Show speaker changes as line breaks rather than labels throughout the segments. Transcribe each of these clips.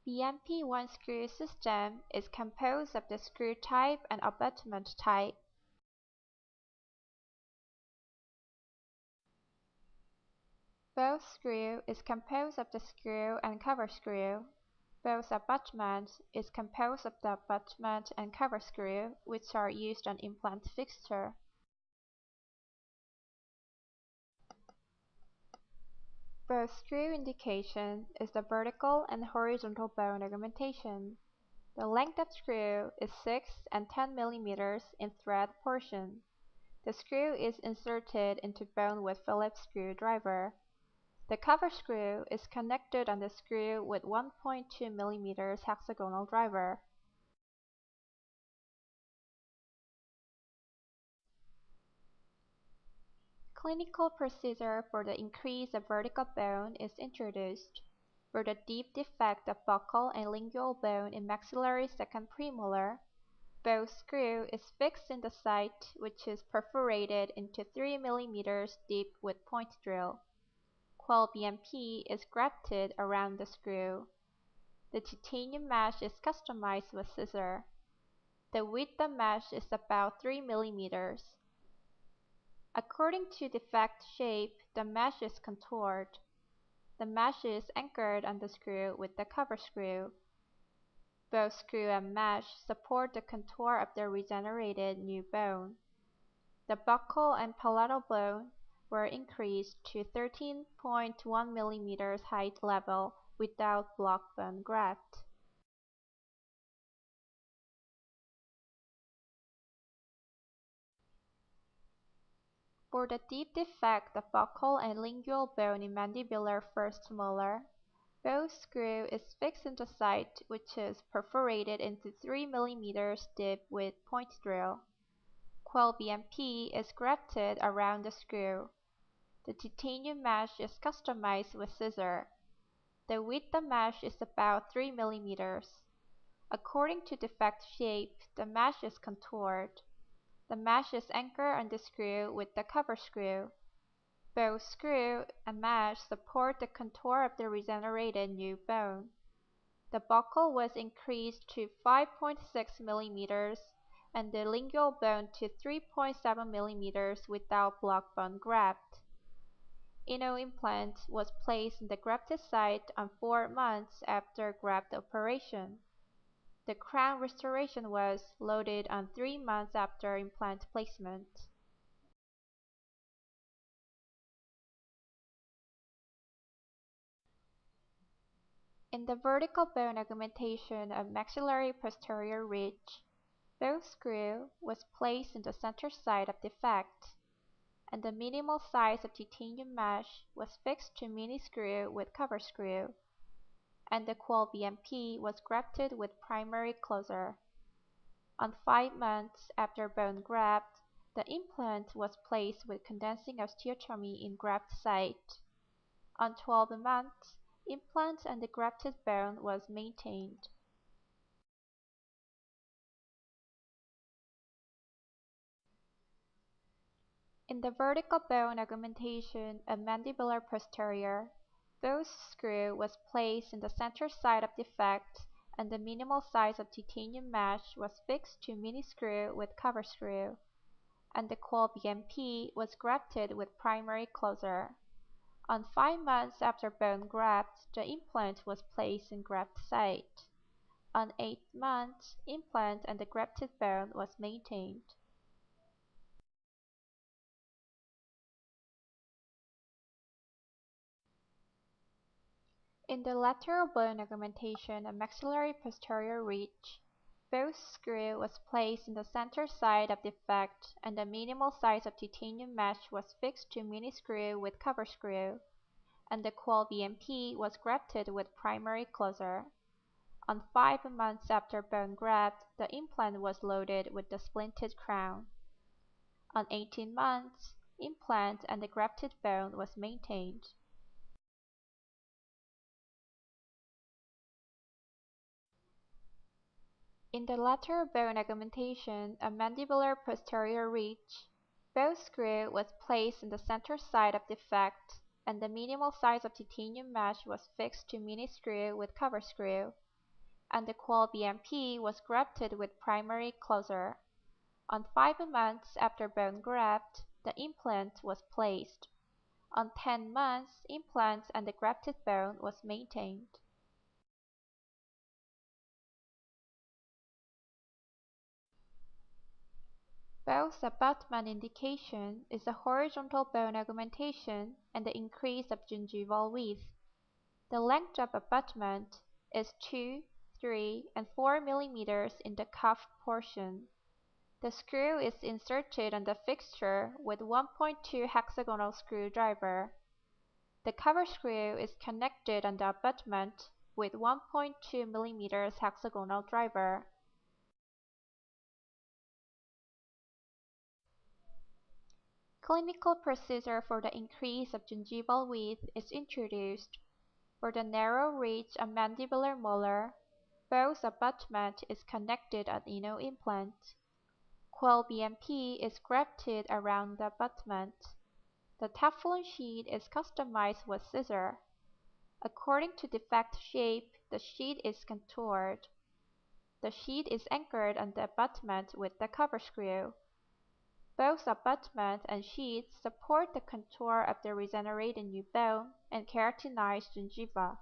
The MP one-screw system is composed of the screw type and abutment type. Both screw is composed of the screw and cover screw. Both abutment is composed of the abutment and cover screw, which are used on implant fixture. Both screw indication is the vertical and horizontal bone augmentation. The length of screw is 6 and 10 mm in thread portion. The screw is inserted into bone with Phillips screwdriver. The cover screw is connected on the screw with 1.2 mm hexagonal driver. Clinical procedure for the increase of vertical bone is introduced. For the deep defect of buccal and lingual bone in maxillary second premolar, both screw is fixed in the site, which is perforated into 3 mm deep with point drill. Qual BMP is grafted around the screw. The titanium mesh is customized with scissor. The width of mesh is about 3 mm. According to defect shape, the mesh is contoured. The mesh is anchored on the screw with the cover screw. Both screw and mesh support the contour of the regenerated new bone. The buccal and palatal bone were increased to 13.1 mm height level without block bone graft. For the deep defect of buccal and lingual bone in mandibular first molar, both screw is fixed in the site, which is perforated into 3 mm deep with point drill. Qual BMP is grafted around the screw. The titanium mesh is customized with scissor. The width of mesh is about 3 mm. According to defect shape, the mesh is contoured. The mesh is anchored on the screw with the cover screw. Both screw and mesh support the contour of the regenerated new bone. The buccal was increased to 5.6 mm and the lingual bone to 3.7 mm without block bone graft. Ino implant was placed in the grafted site on 4 months after graft operation. The crown restoration was loaded on 3 months after implant placement. In the vertical bone augmentation of maxillary posterior ridge, both screw was placed in the center side of defect, and the minimal size of titanium mesh was fixed to mini screw with cover screw, and the qual BMP was grafted with primary closure. On 5 months after bone graft, the implant was placed with condensing osteotomy in graft site. On 12 months, implant and the grafted bone was maintained. In the vertical bone augmentation of mandibular posterior, both screw was placed in the center side of defect and the minimal size of titanium mesh was fixed to mini screw with cover screw, and the qual BMP was grafted with primary closure. On 5 months after bone graft, the implant was placed in graft site. On 8 months, implant and the grafted bone was maintained. In the lateral bone augmentation of maxillary posterior ridge, both screw was placed in the center side of defect and the minimal size of titanium mesh was fixed to mini screw with cover screw, and the qual BMP was grafted with primary closure. On 5 months after bone graft, the implant was loaded with the splinted crown. On 18 months, implant and the grafted bone was maintained. In the lateral bone augmentation of mandibular posterior ridge, both screw was placed in the center side of defect, and the minimal size of titanium mesh was fixed to mini screw with cover screw, and the qual BMP was grafted with primary closure. On 5 months after bone graft, the implant was placed. On 10 months, implants and the grafted bone was maintained. Bell's abutment indication is a horizontal bone augmentation and the increase of gingival width. The length of abutment is 2, 3, and 4 mm in the cuff portion. The screw is inserted on the fixture with 1.2 hexagonal screwdriver. The cover screw is connected on the abutment with 1.2 mm hexagonal driver. Clinical procedure for the increase of gingival width is introduced. For the narrow ridge of mandibular molar, Bell's abutment is connected on Ino implant. Qual BMP is grafted around the abutment. The Teflon sheet is customized with scissor. According to defect shape, the sheet is contoured. The sheet is anchored on the abutment with the cover screw. Both abutment and sheet support the contour of the regenerated new bone and keratinized gingiva.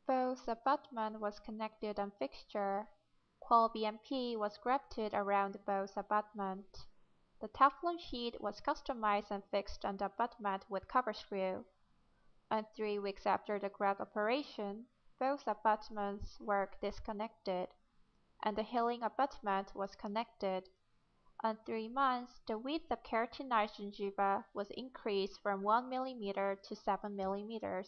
Both abutment was connected on fixture. Qual BMP was grafted around both abutment. The Teflon sheet was customized and fixed on the abutment with cover screw. And 3 weeks after the graft operation, both abutments were disconnected, and the healing abutment was connected. On 3 months, the width of keratinized gingiva was increased from 1 mm to 7 mm.